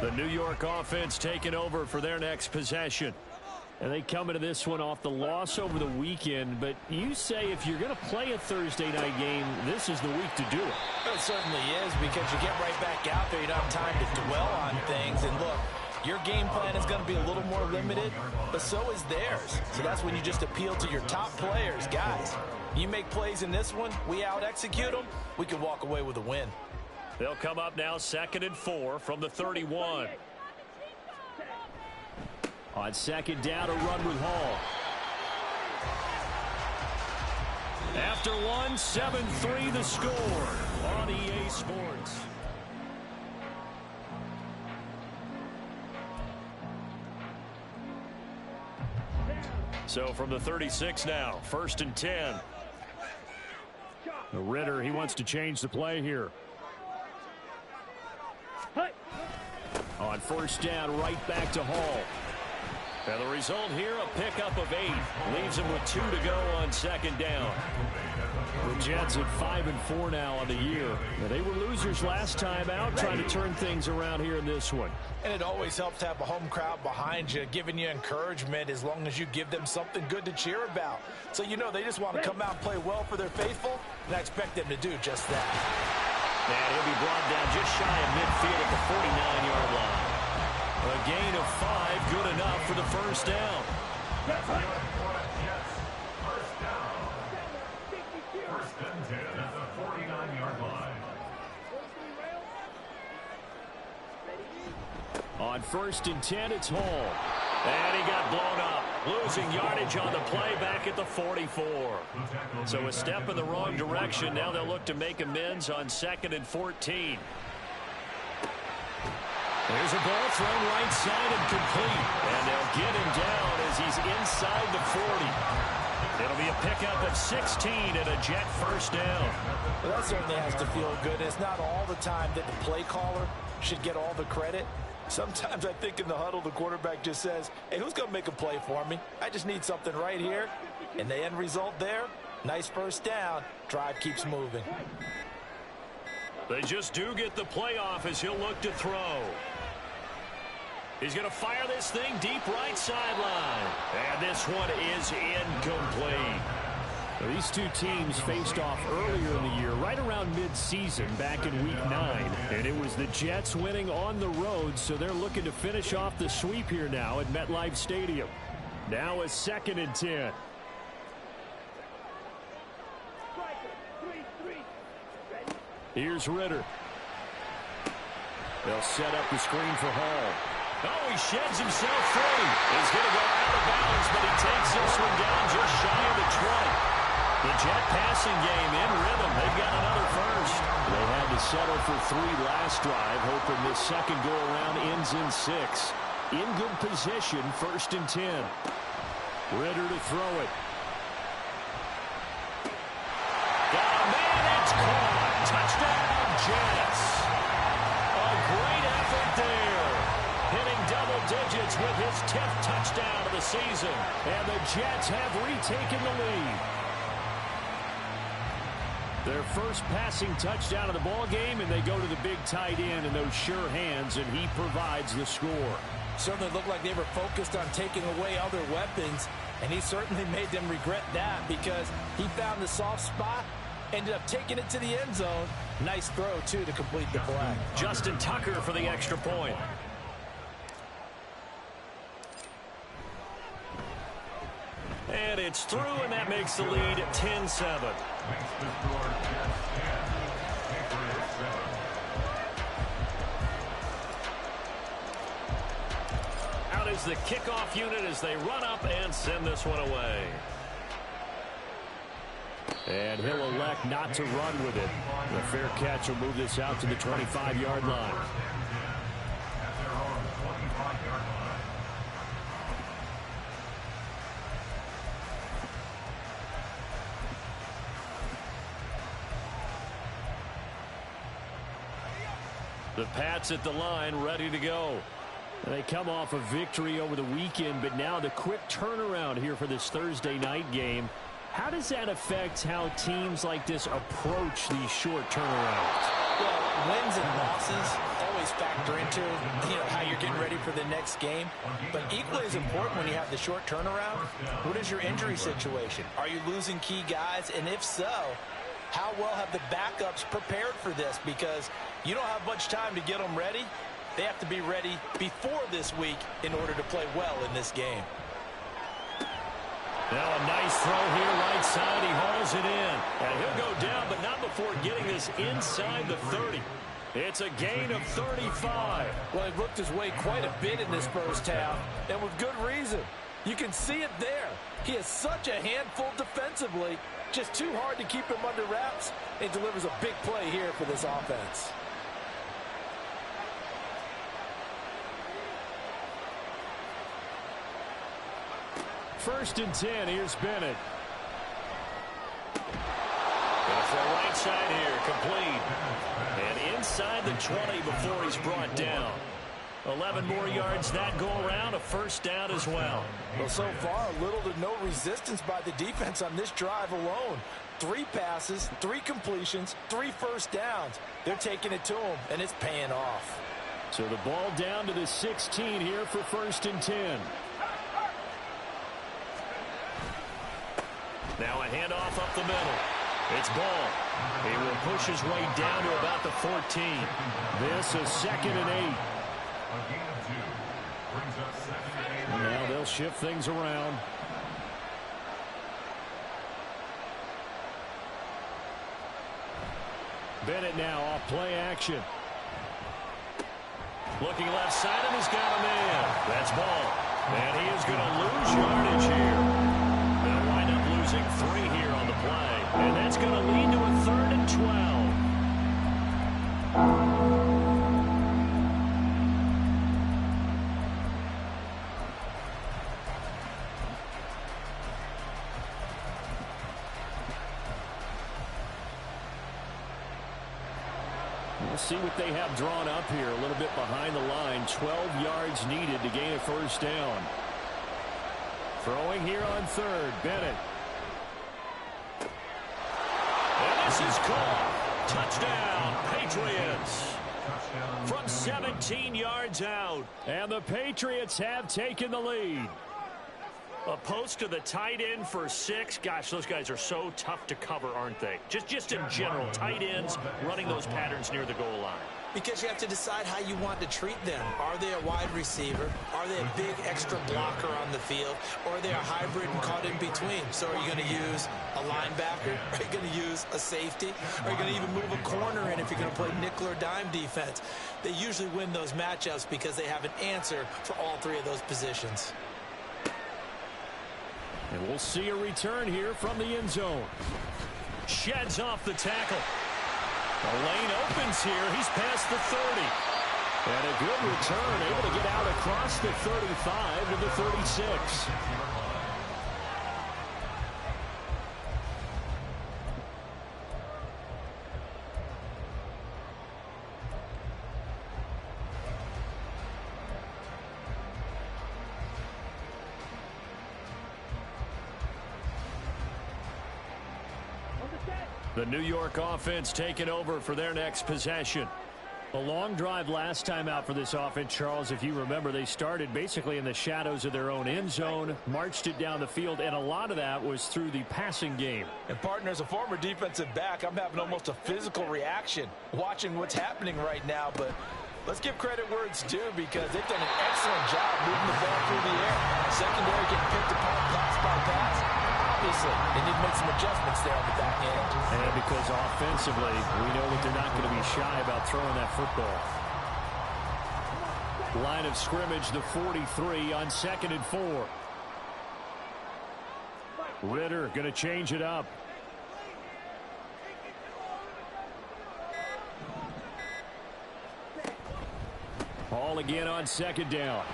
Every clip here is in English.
The New York offense taking over for their next possession. And they come into this one off the loss over the weekend. But you say if you're going to play a Thursday night game, this is the week to do it. It certainly is, because you get right back out there. You don't have time to dwell on things. And look, your game plan is going to be a little more limited, but so is theirs. So that's when you just appeal to your top players. Guys, you make plays in this one, we out-execute them, we can walk away with a win. They'll come up now 2nd and 4 from the 31. On 2nd down, a run with Hall. After one, 7-3 the score on EA Sports. So from the 36 now, 1st and 10. Ritter, he wants to change the play here. On 1st down, right back to Hall. And the result here, a pickup of 8. Leaves him with 2 to go on 2nd down. The Jets at 5-4 now on the year. They were losers last time out, trying to turn things around here in this one. And it always helps to have a home crowd behind you, giving you encouragement as long as you give them something good to cheer about. So you know they just want to come out and play well for their faithful, and I expect them to do just that. And he'll be brought down just shy of midfield at the 49-yard line. A gain of 5, good enough for the 1st down. On 1st and 10, it's Hall. And he got blown up. Losing yardage on the play back at the 44. So a step in the wrong direction. Now they'll look to make amends on 2nd and 14. There's a ball thrown right side and complete. And they'll get him down as he's inside the 40. It'll be a pickup of 16 and a Jet 1st down. Well, that certainly has to feel good. It's not all the time that the play caller should get all the credit. Sometimes I think in the huddle, the quarterback just says, hey, who's going to make a play for me? I just need something right here. And the end result there, nice 1st down. Drive keeps moving. They just do get the play off as he'll look to throw. He's going to fire this thing deep right sideline. And this one is incomplete. These two teams faced off earlier in the year, right around mid-season, back in Week 9. And it was the Jets winning on the road, so they're looking to finish off the sweep here now at MetLife Stadium. Now a 2nd and 10. Here's Ritter. They'll set up the screen for Hall. Oh, he sheds himself free. He's going to go out of bounds, but he takes this one down just shy of the 20. The Jet passing game in rhythm. They've got another 1st. They had to settle for 3 last drive, hoping this second go-around ends in 6. In good position, 1st and 10. Ritter to throw it. Got a man, it's caught. Touchdown, Jets. A great effort there. Hitting double digits with his 10th touchdown of the season. And the Jets have retaken the lead. Their first passing touchdown of the ball game, and they go to the big tight end in those sure hands, and he provides the score. Certainly looked like they were focused on taking away other weapons, and he certainly made them regret that because he found the soft spot, ended up taking it to the end zone. Nice throw, too, to complete the play. Justin Tucker for the extra point. And it's through, and that makes the lead 10-7. Out is the kickoff unit as they run up and send this one away. And he'll elect not to run with it. The fair catch will move this out to the 25-yard line. The Pats at the line, ready to go. They come off a victory over the weekend, but now the quick turnaround here for this Thursday night game. How does that affect how teams like this approach these short turnarounds? Well, wins and losses always always factor into how you're getting ready for the next game. But equally as important when you have the short turnaround, what is your injury situation? Are you losing key guys? And if so, how well have the backups prepared for this? Because you don't have much time to get them ready. They have to be ready before this week in order to play well in this game. Now a nice throw here right side. He hauls it in. And he'll go down, but not before getting this inside the 30. It's a gain of 35. Well, he looked his way quite a bit in this first half, and with good reason. You can see it there. He is such a handful defensively. Just too hard to keep him under wraps. It delivers a big play here for this offense. First and 10, here's Bennett. Gonna throw right side here, complete. And inside the 20 before he's brought down. 11 more yards that go around, a first down as well. Well, so far, little to no resistance by the defense on this drive alone. 3 passes, 3 completions, 3 first downs. They're taking it to him, and it's paying off. So the ball down to the 16 here for first and 10. Now a handoff up the middle. It's Ball. He will push his way down to about the 14. This is second and 8. Now they'll shift things around. Bennett now off play action. Looking left side, and he's got a man. That's Ball. And he is going to lose yardage here. They'll wind up losing 3 here on the play. And that's going to lead to a 3rd and 12. We'll see what they have drawn up here. A little bit behind the line. 12 yards needed to gain a first down. Throwing here on 3rd. Bennett. And this is caught. Touchdown, Patriots. From 17 yards out. And the Patriots have taken the lead. A post to the tight end for 6. Gosh, those guys are so tough to cover, aren't they? Just in general, tight ends running those patterns near the goal line. Because you have to decide how you want to treat them. Are they a wide receiver? Are they a big extra blocker on the field? Or are they a hybrid and caught in between? So are you going to use a linebacker? Are you going to use a safety? Are you going to even move a corner in if you're going to play nickel or dime defense? They usually win those matchups because they have an answer for all 3 of those positions. And we'll see a return here from the end zone. Sheds off the tackle. The lane opens here. He's past the 30. And a good return, able to get out across the 35 to the 36. The New York offense taking over for their next possession. A long drive last time out for this offense, Charles. If you remember, they started basically in the shadows of their own end zone, marched it down the field, and a lot of that was through the passing game. And, partner, as a former defensive back, I'm having almost a physical reaction watching what's happening right now. But let's give credit where it's due because they've done an excellent job moving the ball through the air. Secondary getting picked apart pass by pass. Obviously, they need to make some adjustments there on the back end. And because offensively, we know that they're not going to be shy about throwing that football. Line of scrimmage, the 43 on 2nd and 4. Ritter going to change it up. Ball again on 2nd down.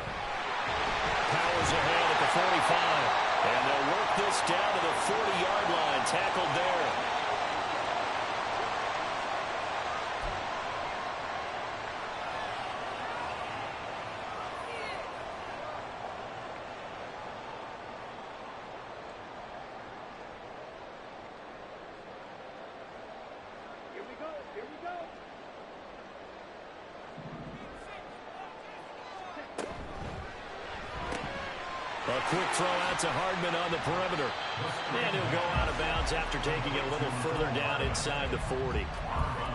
Powers ahead at the 45. And they'll work this down to the 40-yard line. Tackled there. A quick throw out to Hardman on the perimeter. And he'll go out of bounds after taking it a little further down inside the 40.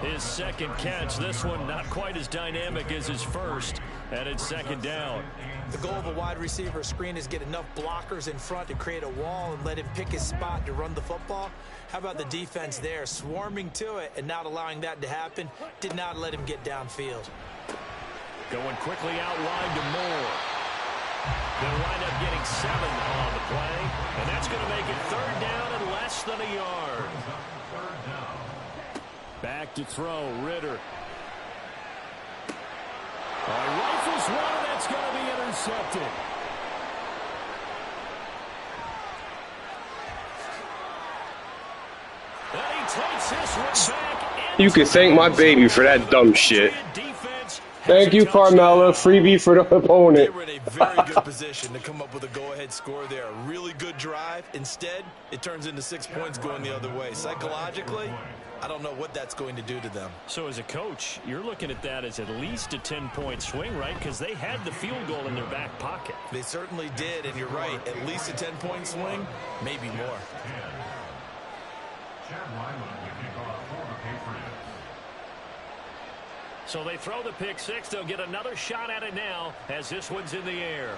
His second catch, this one not quite as dynamic as his first, and it's second down. The goal of a wide receiver screen is get enough blockers in front to create a wall and let him pick his spot to run the football. How about the defense there, swarming to it and not allowing that to happen? Did not let him get downfield. Going quickly out wide to Moore. They'll wind up getting 7 on the play, and that's going to make it third down and less than a yard. Back to throw, Ritter. Rifles one, and that's going to be intercepted. And he takes this one back. You can thank my baby for that dumb shit. Thank you, Carmella. Freebie for the opponent. They were in a very good position to come up with a go-ahead score there. A really good drive. Instead, it turns into 6 points going the other way. Psychologically, I don't know what that's going to do to them. So as a coach, you're looking at that as at least a 10-point swing, right? Because they had the field goal in their back pocket. They certainly did, and you're right. At least a 10-point swing, maybe more. So they throw the pick six. They'll get another shot at it now as this one's in the air.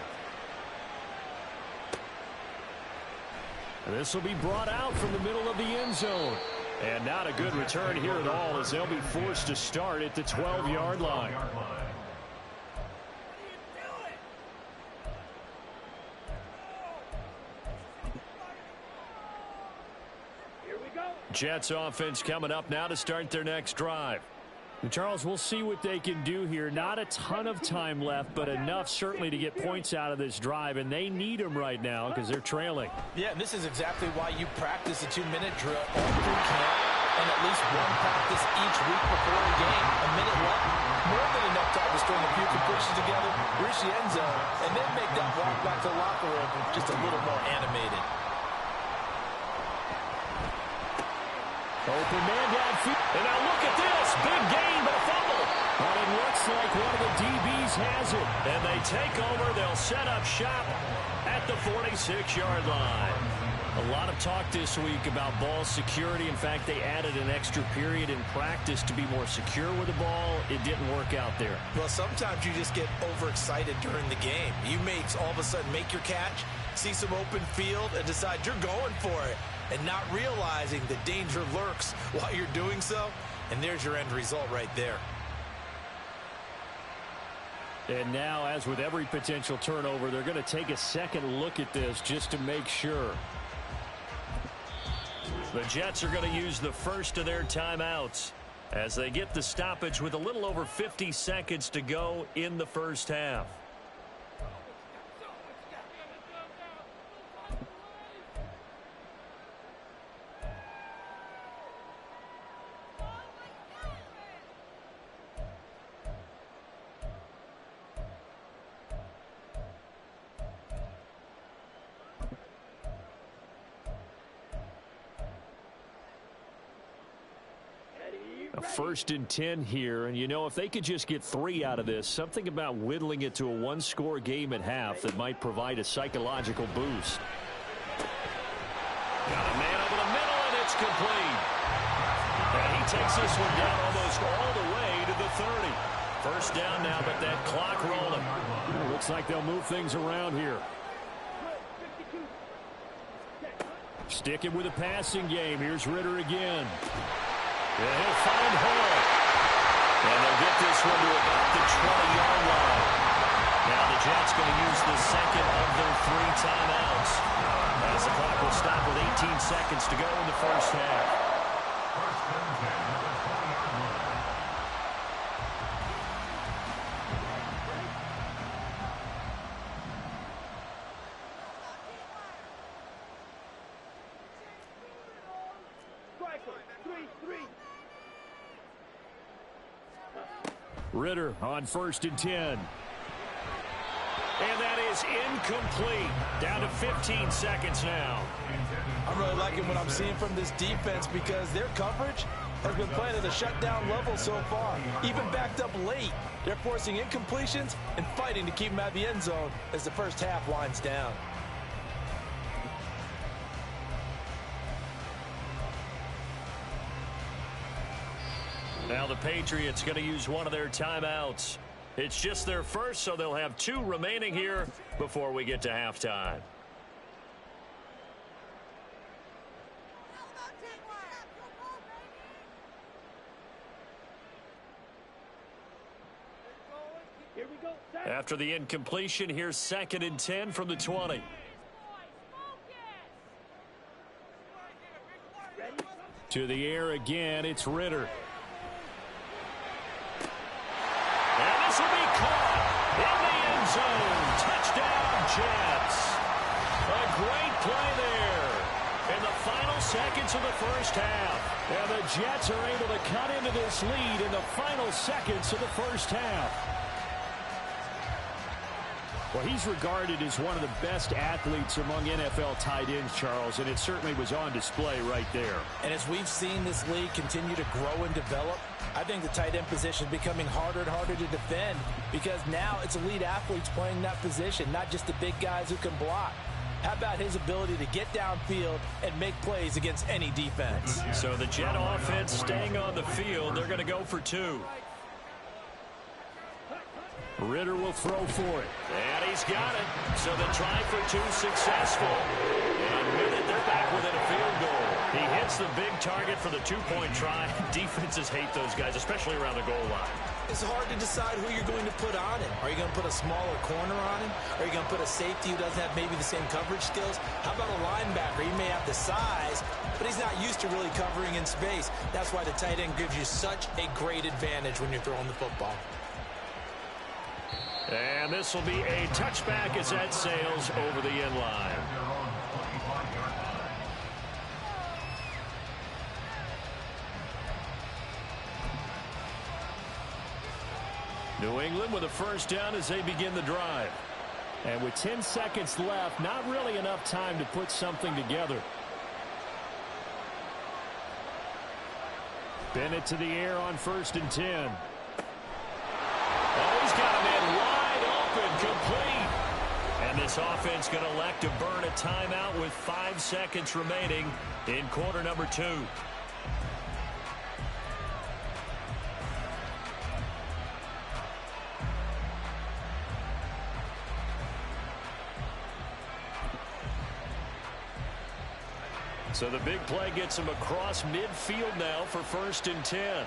This will be brought out from the middle of the end zone. And not a good return here at all as they'll be forced to start at the 12-yard line. Jets offense coming up now to start their next drive. And Charles, we'll see what they can do here. Not a ton of time left, but enough certainly to get points out of this drive, and they need them right now because they're trailing. Yeah, and this is exactly why you practice a 2-minute drill all through camp and at least one practice each week before a game. A minute left, more than enough time to string a few completions together, reach the end zone, and then make that walk back to the locker room just a little more animated. Open man downfield. And now look at this. Big gain, but a fumble. But it looks like one of the DBs has it. And they take over. They'll set up shop at the 46-yard line. A lot of talk this week about ball security. In fact, they added an extra period in practice to be more secure with the ball. It didn't work out there. Well, sometimes you just get overexcited during the game. You may all of a sudden make your catch, see some open field, and decide you're going for it, and not realizing the danger lurks while you're doing so. And there's your end result right there. And now, as with every potential turnover, they're going to take a second look at this just to make sure. The Jets are going to use the first of their timeouts as they get the stoppage with a little over 50 seconds to go in the first half. A 1st and 10 here, and you know, if they could just get 3 out of this, something about whittling it to a one-score game at half that might provide a psychological boost. Got a man over the middle, and it's complete. And he takes this one down almost all the way to the 30. First down now, but that clock rolling. Looks like they'll move things around here. Sticking with a passing game. Here's Ritter again. And he'll find Hall. And they'll get this one to about the 20-yard line. Now the Jets going to use the second of their 3 timeouts, as the clock will stop with 18 seconds to go in the first half. Ritter on 1st and 10. And that is incomplete. Down to 15 seconds now. I'm really liking what I'm seeing from this defense because their coverage has been playing at a shutdown level so far. Even backed up late, they're forcing incompletions and fighting to keep them out of the end zone as the first half winds down. Now the Patriots going to use one of their timeouts. It's just their first, so they'll have 2 remaining here before we get to halftime. After the incompletion, here's 2nd and 10 from the 20. To the air again, it's Ritter. And this will be caught in the end zone. Touchdown, Jets. A great play there in the final seconds of the first half. And the Jets are able to cut into this lead in the final seconds of the first half. Well, he's regarded as one of the best athletes among NFL tight ends, Charles, and it certainly was on display right there. And as we've seen this league continue to grow and develop, I think the tight end position is becoming harder and harder to defend because now it's elite athletes playing that position, not just the big guys who can block. How about his ability to get downfield and make plays against any defense? So the Jet offense staying on the field, they're going to go for 2. Ritter will throw for it. And he's got it. So the try for 2 successful. And with it, they're back within a field goal. He hits the big target for the 2-point try. Defenses hate those guys, especially around the goal line. It's hard to decide who you're going to put on him. Are you going to put a smaller corner on him? Are you going to put a safety who doesn't have maybe the same coverage skills? How about a linebacker? He may have the size, but he's not used to really covering in space. That's why the tight end gives you such a great advantage when you're throwing the football. And this will be a touchback as that sails over the end line. New England with a first down as they begin the drive. And with 10 seconds left, not really enough time to put something together. Bennett to the air on 1st and 10. Oh, he's got a man wide open, complete. And this offense going to elect to burn a timeout with 5 seconds remaining in quarter number 2. So the big play gets him across midfield now for 1st and 10.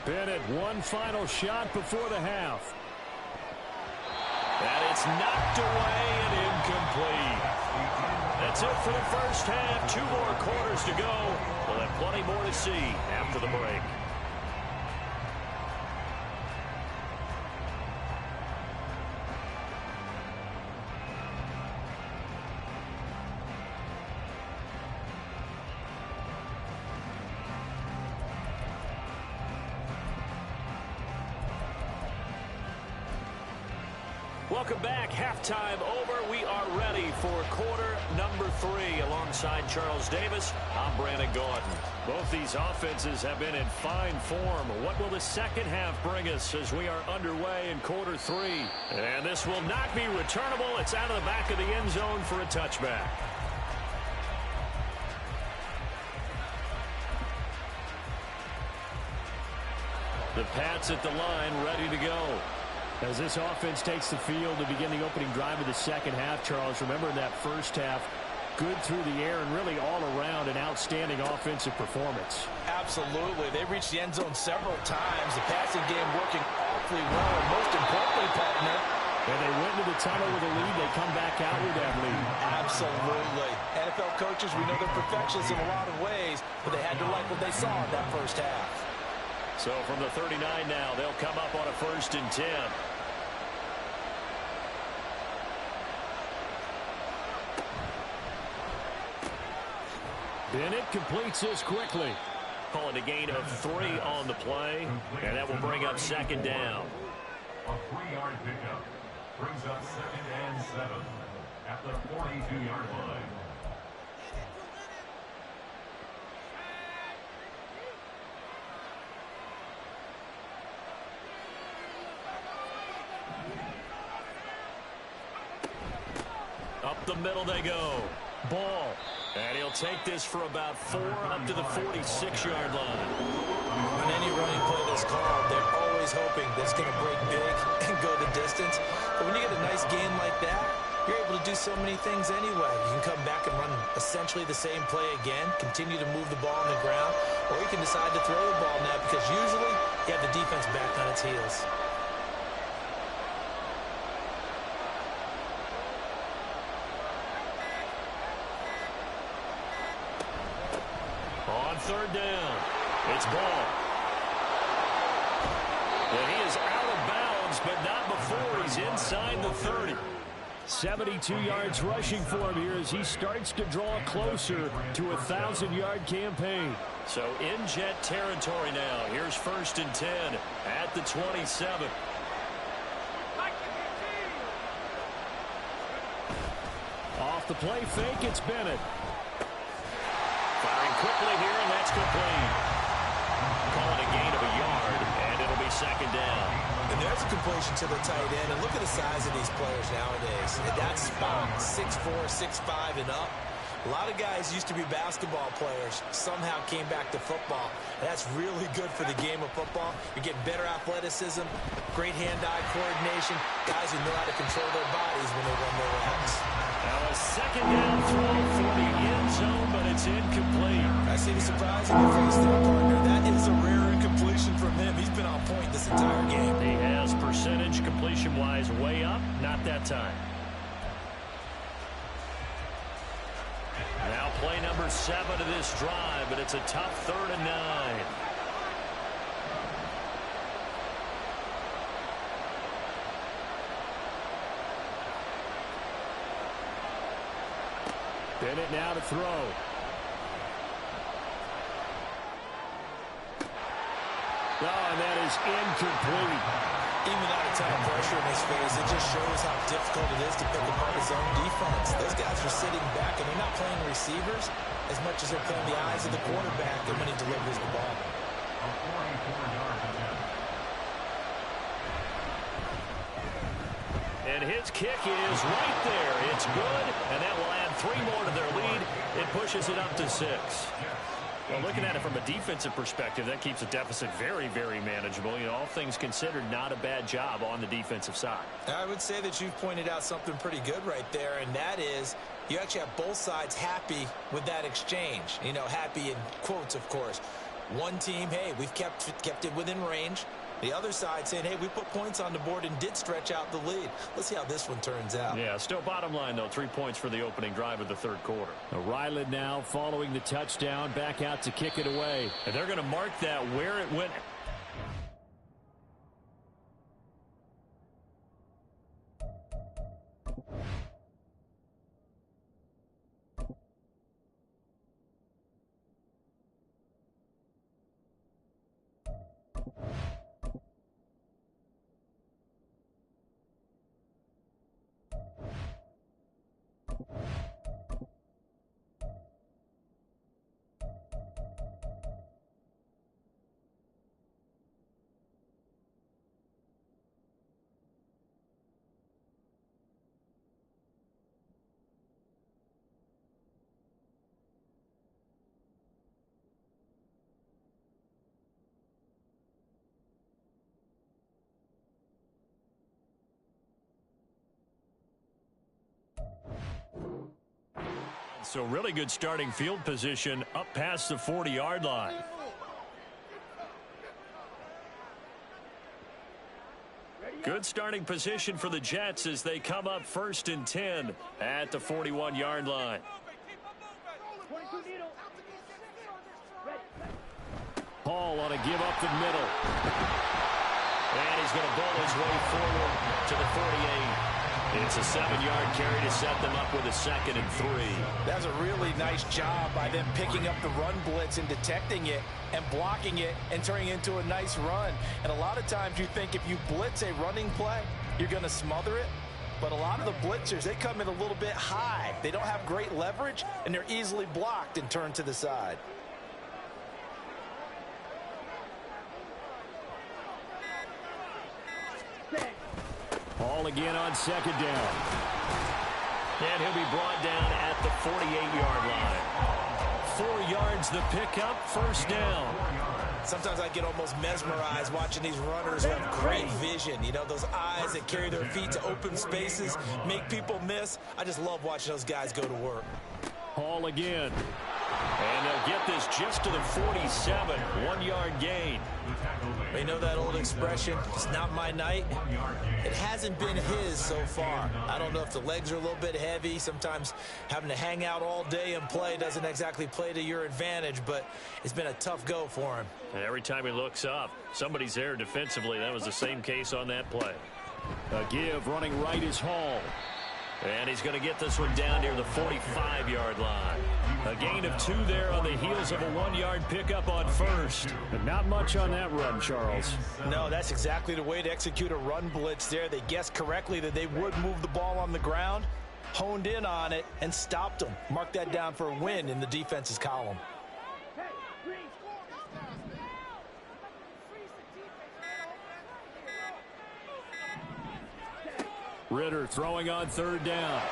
Bennett, one final shot before the half. And it's knocked away and incomplete. That's it for the first half. 2 more quarters to go. We'll have plenty more to see after the break. Welcome back. Halftime over. We are ready for quarter number 3. Alongside Charles Davis, I'm Brandon Gordon. Both these offenses have been in fine form. What will the second half bring us as we are underway in quarter 3? And this will not be returnable. It's out of the back of the end zone for a touchback. The Pats at the line, ready to go. As this offense takes the field to begin the opening drive of the second half, Charles, remember in that first half, good through the air and really all around an outstanding offensive performance. Absolutely. They reached the end zone several times. The passing game working awfully well, and most importantly, partner, and they went to the tunnel with a lead. They come back out with that lead. Absolutely. NFL coaches, we know they're perfectionists in a lot of ways, but they had to like what they saw in that first half. So from the 39 now, they'll come up on a 1st and 10. Bennett completes this quickly. Calling a gain of 3 on the play, and that will bring up 2nd down. A 3-yard pickup brings up 2nd and 7 at the 42-yard line. Up the middle they go. Ball. And he'll take this for about 4 up to the 46-yard line. On any running play that's called, they're always hoping that it's going to break big and go the distance. But when you get a nice gain like that, you're able to do so many things anyway. You can come back and run essentially the same play again, continue to move the ball on the ground, or you can decide to throw the ball now because usually you have the defense back on its heels. On third down, it's Ball. And he is out of bounds, but not before he's inside the 30. 72 yards rushing for him here as he starts to draw closer to a 1,000-yard campaign. So in Jet territory now. Here's 1st and 10 at the 27. Off the play fake, it's Bennett. Firing quickly here, and that's complete. Calling a gain of a yard, and it'll be 2nd down. And there's a completion to the tight end. And look at the size of these players nowadays. At that spot, 6'4", 6'5", and up. A lot of guys used to be basketball players, somehow came back to football. And that's really good for the game of football. You're getting better athleticism, great hand-eye coordination, guys who know how to control their bodies when they run their routes. Now a 2nd down throw for the end zone, but it's incomplete. I see the surprise in your face there, partner. That is a rare incompletion from him. He's been on point this entire game. He has percentage completion-wise way up, not that time. Now play number 7 of this drive, but it's a tough 3rd and 9. Bennett now to throw. Oh, and that is incomplete. Even without a ton of pressure in his face, it just shows how difficult it is to pick apart his own defense. Those guys are sitting back, and they're not playing receivers as much as they're playing the eyes of the quarterback and when he delivers the ball. A 44-yard attempt. And his kick is right there. It's good, and that will add 3 more to their lead. It pushes it up to 6. Well, looking at it from a defensive perspective, that keeps the deficit very, very manageable. You know, all things considered, not a bad job on the defensive side. I would say that you've pointed out something pretty good right there, and that is you actually have both sides happy with that exchange. You know, happy in quotes, of course. One team, hey, we've kept it within range. The other side saying, hey, we put points on the board and did stretch out the lead. Let's see how this one turns out. Yeah, still bottom line, though, 3 points for the opening drive of the 3rd quarter. Ryland now following the touchdown, back out to kick it away. And they're going to mark that where it went. So really good starting field position up past the 40-yard line. Good starting position for the Jets as they come up 1st and 10 at the 41-yard line. Paul on a give up the middle. And he's going to bowl his way forward to the 48. It's a 7-yard carry to set them up with a 2nd and 3. That's a really nice job by them picking up the run blitz and detecting it and blocking it and turning it into a nice run. And a lot of times you think if you blitz a running play, you're going to smother it. But a lot of the blitzers, they come in a little bit high. They don't have great leverage, and they're easily blocked and turned to the side. Paul again on 2nd down. And he'll be brought down at the 48-yard line. 4 yards the pickup, first down. Sometimes I get almost mesmerized watching these runners who have great vision. You know, those eyes that carry their feet to open spaces, make people miss. I just love watching those guys go to work. Hall again. And they'll get this just to the 47, 1-yard gain. You know that old expression, it's not my night? It hasn't been his so far. I don't know if the legs are a little bit heavy. Sometimes having to hang out all day and play doesn't exactly play to your advantage, but it's been a tough go for him. And every time he looks up, somebody's there defensively. That was the same case on that play. A give running right is Hall. And he's going to get this one down near the 45-yard line. A gain of 2 there on the heels of a 1-yard pickup on first. But not much on that run, Charles. No, that's exactly the way to execute a run blitz there. They guessed correctly that they would move the ball on the ground, honed in on it, and stopped them. Mark that down for a win in the defense's column. Ritter throwing on third down.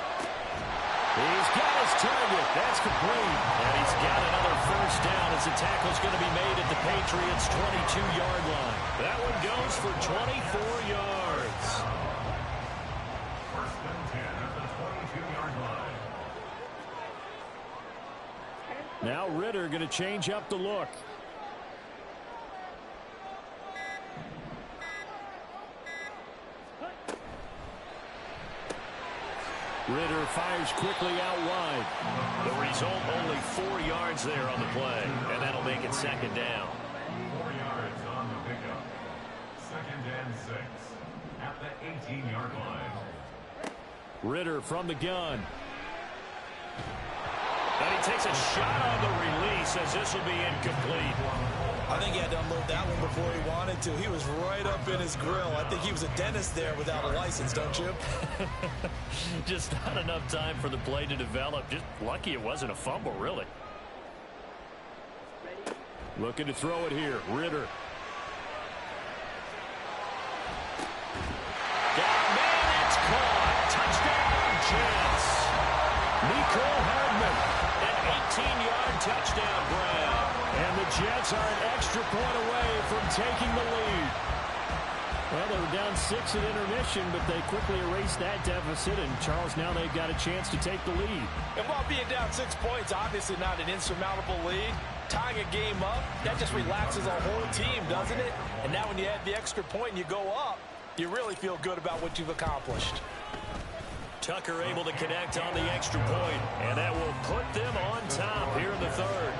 He's got his target. That's complete. And he's got another first down as the tackle's going to be made at the Patriots' 22-yard line. That one goes for 24 yards. First and 10 at the 22-yard line. Now Ritter going to change up the look. Ritter fires quickly out wide. The result, only 4 yards there on the play, and that'll make it second down. 4 yards on the pickup. Second and 6 at the 18-yard line. Ritter from the gun. And he takes a shot on the release as this will be incomplete. I think he had to unload that one before he wanted to. He was right up in his grill. I think he was a dentist there without a license, don't you? Just not enough time for the play to develop. Just lucky it wasn't a fumble, really. Looking to throw it here. Ritter. Man, it's caught. Touchdown, Jets. Nico Hardman, an 18-yard touchdown grab. And the Jets are an extra point away from taking the lead. Well, they were down 6 at intermission, but they quickly erased that deficit, and Charles, now they've got a chance to take the lead. And while being down 6 points, obviously not an insurmountable lead, tying a game up, that just relaxes our whole team, doesn't it? And now when you add the extra point and you go up, you really feel good about what you've accomplished. Tucker able to connect on the extra point, and that will put them on top here in the third.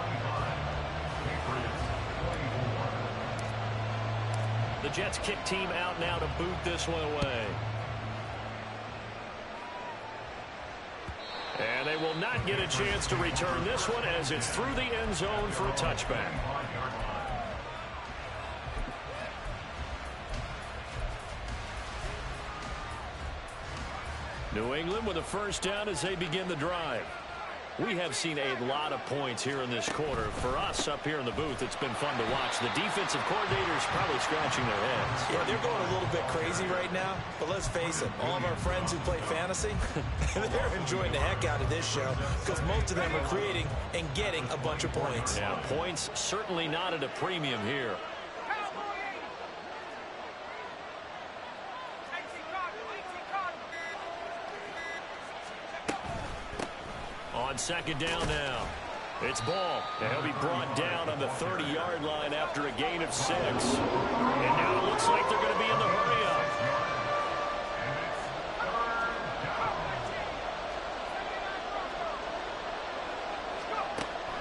The Jets kick team out now to boot this one away. And they will not get a chance to return this one as it's through the end zone for a touchback. New England with a first down as they begin the drive. We have seen a lot of points here in this quarter. For us up here in the booth, it's been fun to watch. The defensive coordinators probably scratching their heads. Yeah, they're going a little bit crazy right now, but let's face it, all of our friends who play fantasy, they're enjoying the heck out of this show because most of them are creating and getting a bunch of points. Yeah, points certainly not at a premium here. On second down now. It's Ball. And he'll be brought down on the 30-yard line after a gain of 6. And now it looks like they're going to be in the hurry-up.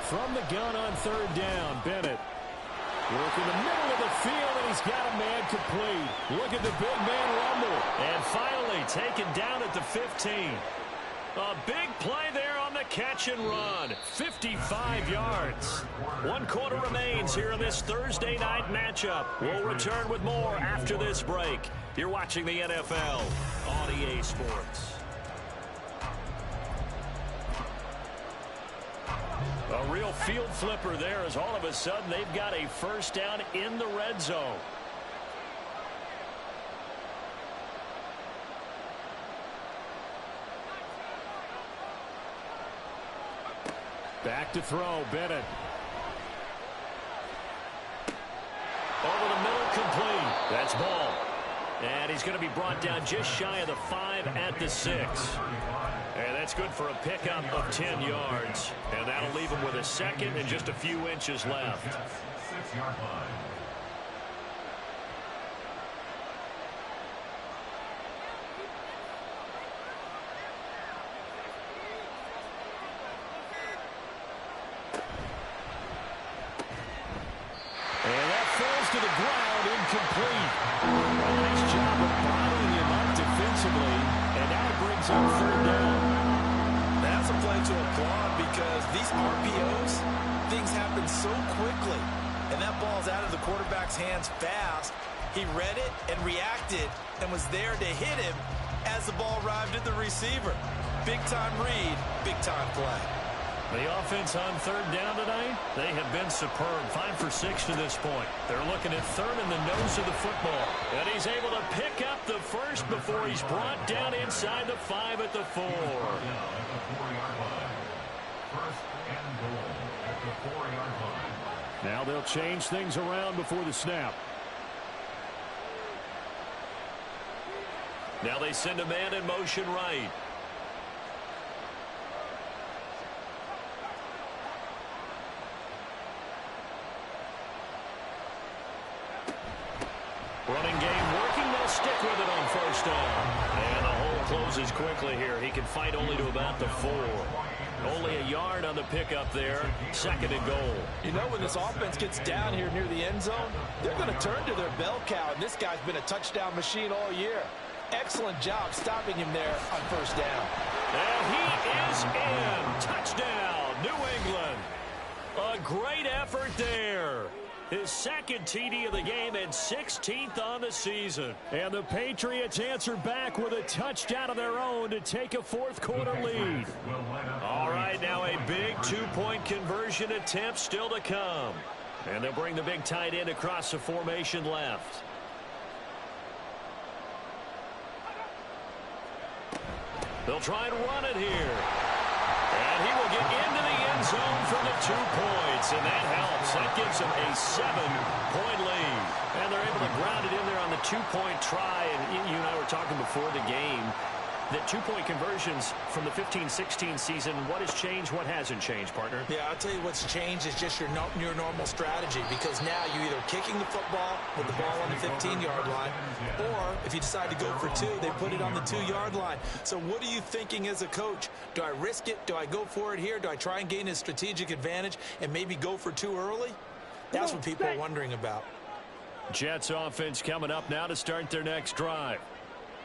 From the gun on third down, Bennett. Work in the middle of the field, and he's got a man complete. Look at the big man rumble. And finally taken down at the 15. A big play there on the catch and run. 55 yards. 1 quarter remains here in this Thursday night matchup. We'll return with more after this break. You're watching the NFL on EA Sports. A real field flipper there as all of a sudden they've got a first down in the red zone. Back to throw, Bennett. Over the middle, complete. That's ball. And he's going to be brought down just shy of the 5 at the 6. And that's good for a pickup of 10 yards. And that'll leave him with a second and just a few inches left. 6-yard line. To the ground, incomplete. A nice job of bottling him up defensively, and now it brings up 3rd down. That's a play to applaud because these RPOs, things happen so quickly, and that ball's out of the quarterback's hands fast. He read it and reacted and was there to hit him as the ball arrived at the receiver. Big-time read, big-time play. The offense on 3rd down tonight, they have been superb. 5 for 6 to this point. They're looking at 3rd in the nose of the football. And he's able to pick up the first before he's brought down inside the 5 at the 4. Now at the 4-yard line. 1st and goal at the 4-yard line. Now they'll change things around before the snap. Now they send a man in motion right. Running game working. They'll stick with it on 1st down. And the hole closes quickly here. He can fight only to about the 4. Only a yard on the pickup there. 2nd and goal. You know, when this offense gets down here near the end zone, they're going to turn to their bell cow, and this guy's been a touchdown machine all year. Excellent job stopping him there on 1st down. And he is in. Touchdown, New England. A great effort there. His 2nd TD of the game and 16th on the season. And the Patriots answer back with a touchdown of their own to take a 4th quarter lead. All right, now a big 2-point conversion attempt still to come. And they'll bring the big tight end across the formation left. They'll try and run it here. And he will get into the end zone for the 2 points, and that helps. That gives them a 7-point lead. And they're able to ground it in there on the 2-point try. And you and I were talking before the game that 2-point conversions from the 15-16 season, what has changed, what hasn't changed, partner? Yeah, I'll tell you what's changed is just your normal strategy, because now you're either kicking the football with the ball on the 15-yard line, or if you decide to go for 2, they put it on the 2-yard line. So what are you thinking as a coach? Do I risk it? Do I go for it here? Do I try and gain a strategic advantage and maybe go for 2 early? That's what people are wondering about. Jets offense coming up now to start their next drive.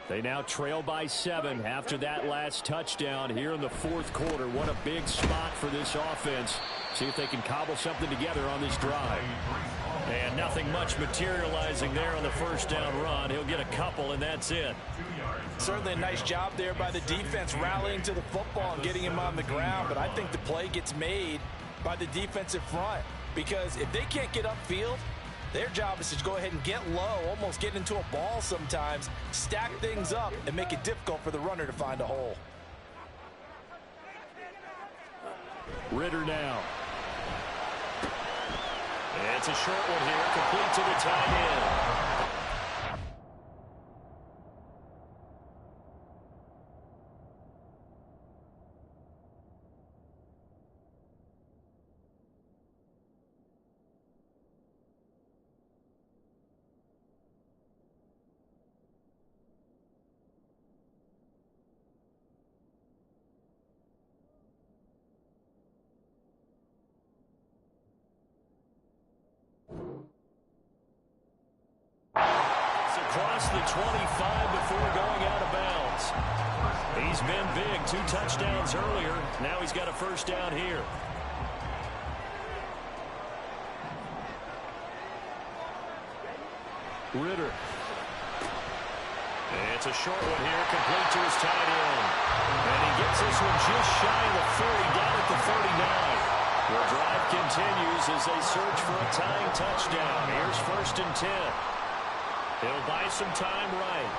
They now trail by 7 after that last touchdown here in the 4th quarter. What a big spot for this offense. See if they can cobble something together on this drive. And nothing much materializing there on the 1st down run. He'll get a couple, and that's it. Certainly a nice job there by the defense rallying to the football and getting him on the ground. But I think the play gets made by the defensive front, because if they can't get upfield, their job is to go ahead and get low, almost get into a ball sometimes, stack things up, and make it difficult for the runner to find a hole. Ritter now. It's a short one here, complete to the tight end. Across the 25 before going out of bounds. He's been big. 2 touchdowns earlier. Now he's got a 1st down here. Ritter. It's a short one here, complete to his tight end. And he gets this one just shy of the 40, down at the 39. The drive continues as they search for a tying touchdown. Here's 1st and 10. He'll buy some time right.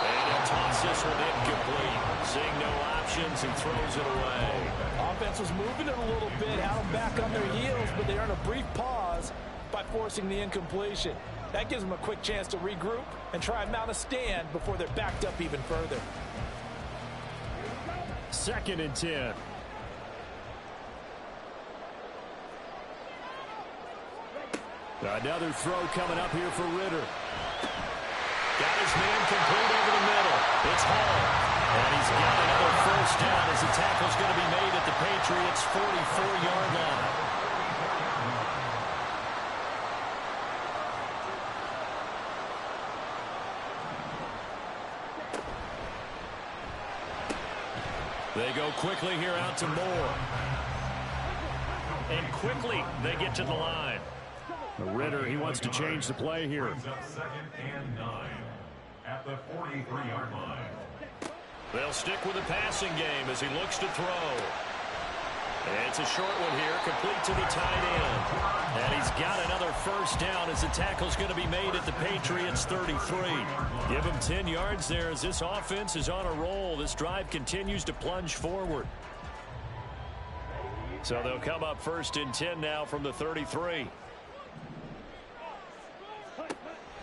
And he'll toss this one incomplete. Seeing no options, he throws it away. Offense was moving it a little bit, had them back on their heels, but they earned a brief pause by forcing the incompletion. That gives them a quick chance to regroup and try and mount a stand before they're backed up even further. 2nd and 10. Another throw coming up here for Ritter. Got his man complete over the middle. It's Hall. And he's got another first down as the tackle's going to be made at the Patriots' 44-yard line. They go quickly here out to Moore. And quickly they get to the line. Ritter, he wants to change the play here. Brings up 2nd and 9 at the 43-yard line. They'll stick with the passing game as he looks to throw. And it's a short one here, complete to the tight end. And he's got another first down as the tackle's going to be made at the Patriots' 33. Give him 10 yards there as this offense is on a roll. This drive continues to plunge forward. So they'll come up 1st and 10 now from the 33.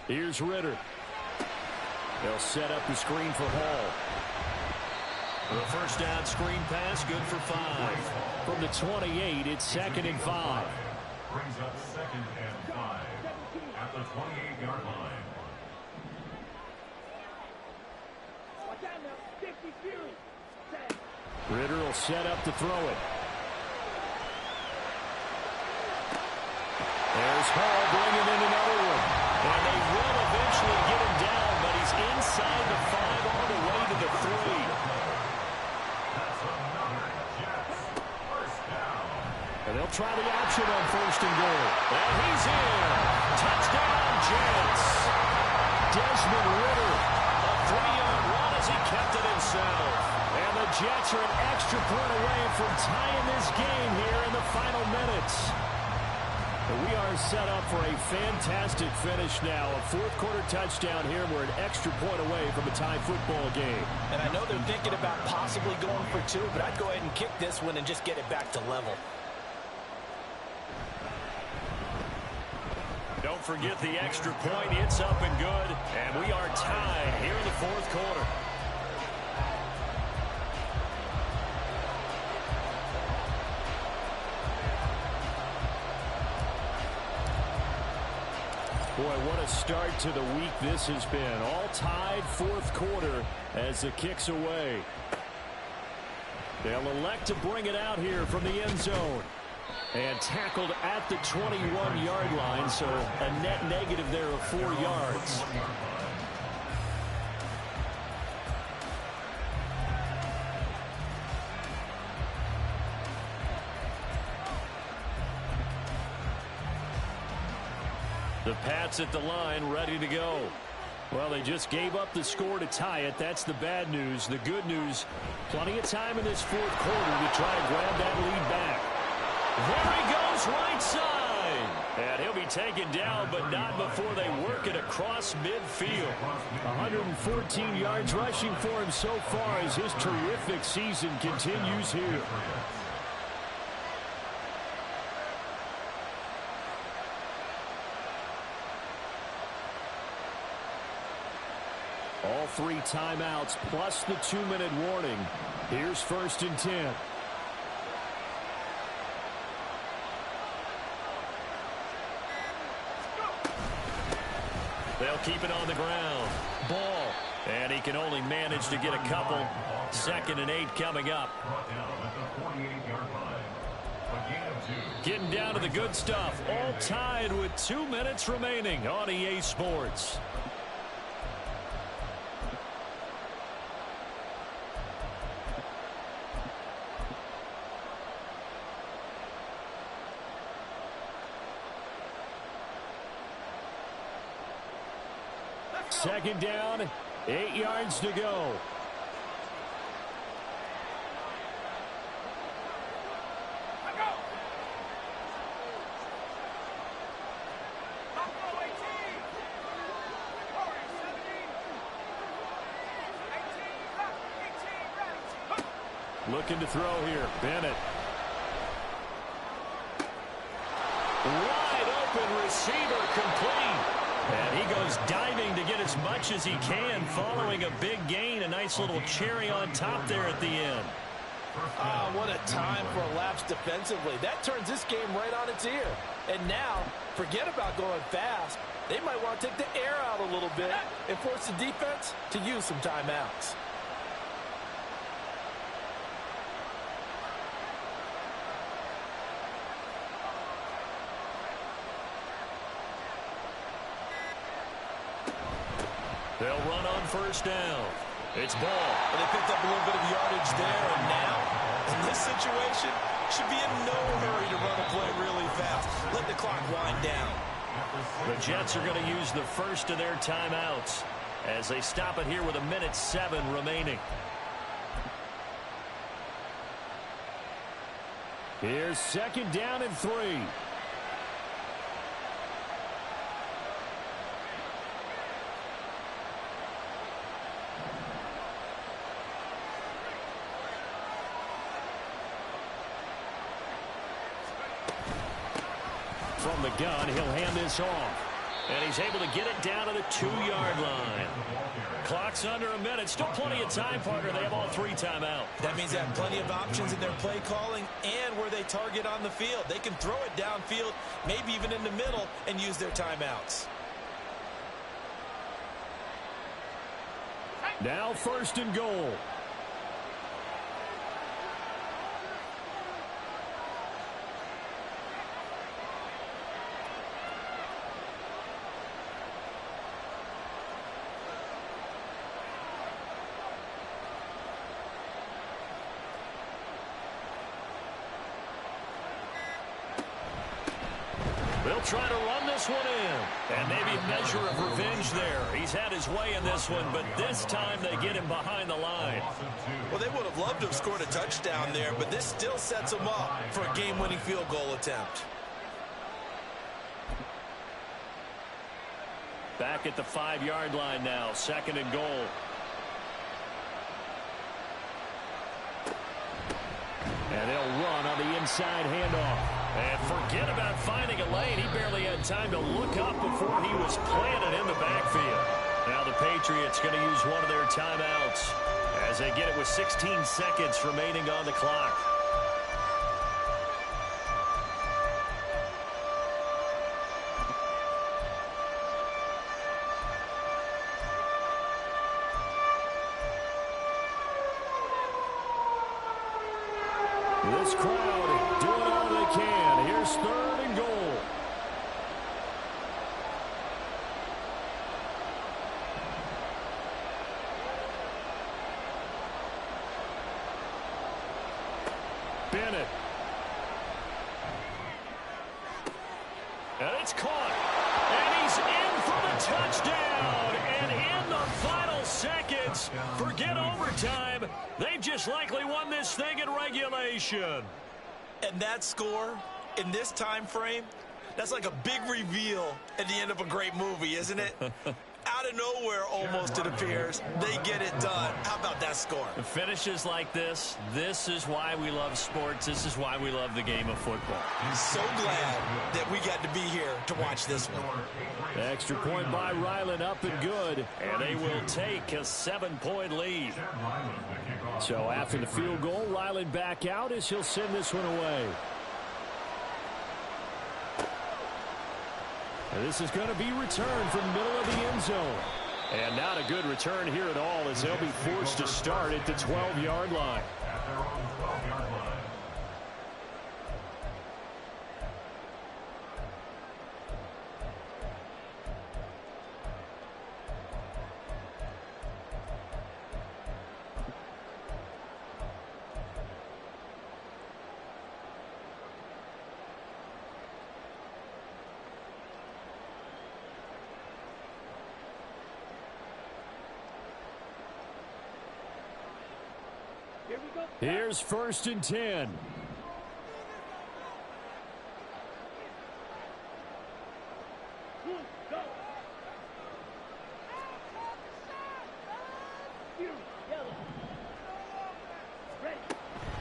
Here's Ritter. They'll set up the screen for Hall. The first down screen pass, good for 5. From the 28, it's 2nd and 5. Brings up 2nd and 5 at the 28-yard line. Ritter will set up to throw it. There's Hall bringing in another one. And they will eventually get him down, but he's inside the 5 all the way to the 3. And they'll try the option on 1st and goal. And he's in. Touchdown, Jets. Desmond Ritter. A 3-yard run as he kept it himself. And the Jets are an extra point away from tying this game here in the final minutes. We are set up for a fantastic finish now. A 4th-quarter touchdown here. We're an extra point away from a tie football game. And I know they're thinking about possibly going for 2, but I'd go ahead and kick this one and just get it back to level. Don't forget the extra point. It's up and good. And we are tied here in the 4th quarter. Boy, what a start to the week this has been. All tied 4th quarter as the kick's away. They'll elect to bring it out here from the end zone. And tackled at the 21-yard line, so a net negative there of 4 yards. The Pats at the line, ready to go. Well, they just gave up the score to tie it. That's the bad news. The good news, plenty of time in this 4th quarter to try and grab that lead back. There he goes, right side. And he'll be taken down, but not before they work it across midfield. 114 yards rushing for him so far as his terrific season continues here. All 3 timeouts plus the 2-minute warning. Here's 1st and 10. They'll keep it on the ground. Ball. And he can only manage to get a couple. 2nd and 8 coming up. Getting down to the good stuff. All tied with 2 minutes remaining on EA Sports. Second down, 8 yards to go. Looking to throw here. Bennett. Wide open receiver complete. And he goes diving to get as much as he can following a big gain. A nice little cherry on top there at the end. What a time for a lapse defensively. That turns this game right on its ear. And now, forget about going fast. They might want to take the air out a little bit and force the defense to use some timeouts. They'll run on first down. It's ball. And they picked up a little bit of yardage there, and now, in this situation, should be in no hurry to run a play really fast. Let the clock wind down. The Jets are going to use the first of their timeouts as they stop it here with 1:07 remaining. Here's second down and 3. From the gun, he'll hand this off. And he's able to get it down to the 2-yard line. Clock's under a minute. Still plenty of time, partner. They have all 3 timeouts. That means they have plenty of options in their play calling and where they target on the field. They can throw it downfield, maybe even in the middle, and use their timeouts. Now first and goal. They'll try to run this one in. And maybe a measure of revenge there. He's had his way in this one, but this time they get him behind the line. Well, they would have loved to have scored a touchdown there, but this still sets them up for a game-winning field goal attempt. Back at the 5-yard line now. Second and goal. And they'll run on the inside handoff. And forget about finding a lane. He barely had time to look up before he was planted in the backfield. Now the Patriots going to use one of their timeouts as they get it with 16 seconds remaining on the clock. This crowd doing all they can. Here's third and goal. Bennett. And it's caught. And he's in for the touchdown. And in the final seconds, forget overtime. They've just likely won this thing in regulation. And that score, in this time frame, that's like a big reveal at the end of a great movie, isn't it? Out of nowhere, almost, it appears. They get it done. How about that score? Finishes like this is why we love sports. This is why we love the game of football. I'm so glad that we got to be here to watch this one. Extra point by Ryland, up and good. And they will take a 7-point lead. So after the field goal, Ryland back out as he'll send this one away. And this is going to be returned from the middle of the end zone. And not a good return here at all as they'll be forced to start at the 12-yard line. At their own 12-yard line. Here's first and 10.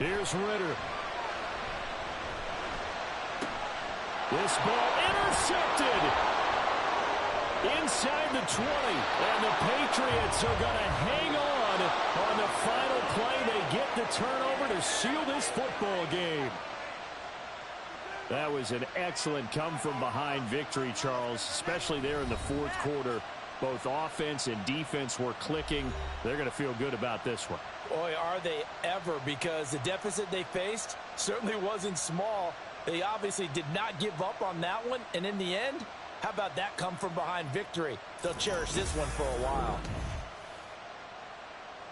Here's Ritter. This ball intercepted inside the 20. And the Patriots are going to hang on the final play. They get the turnover to seal this football game. That was an excellent come-from-behind victory, Charles, especially there in the fourth quarter. Both offense and defense were clicking. They're going to feel good about this one. Boy, are they ever, because the deficit they faced certainly wasn't small. They obviously did not give up on that one, and in the end, how about that come-from-behind victory? They'll cherish this one for a while.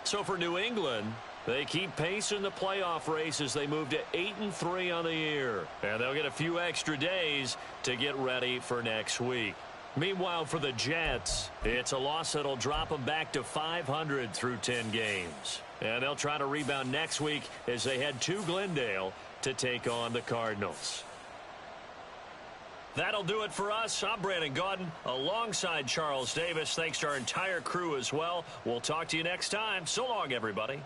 So for New England, they keep pace in the playoff race as they move to 8-3 on the year. And they'll get a few extra days to get ready for next week. Meanwhile, for the Jets, it's a loss that'll drop them back to 500 through 10 games. And they'll try to rebound next week as they head to Glendale to take on the Cardinals. That'll do it for us. I'm Brandon Gaudin alongside Charles Davis. Thanks to our entire crew as well. We'll talk to you next time. So long, everybody.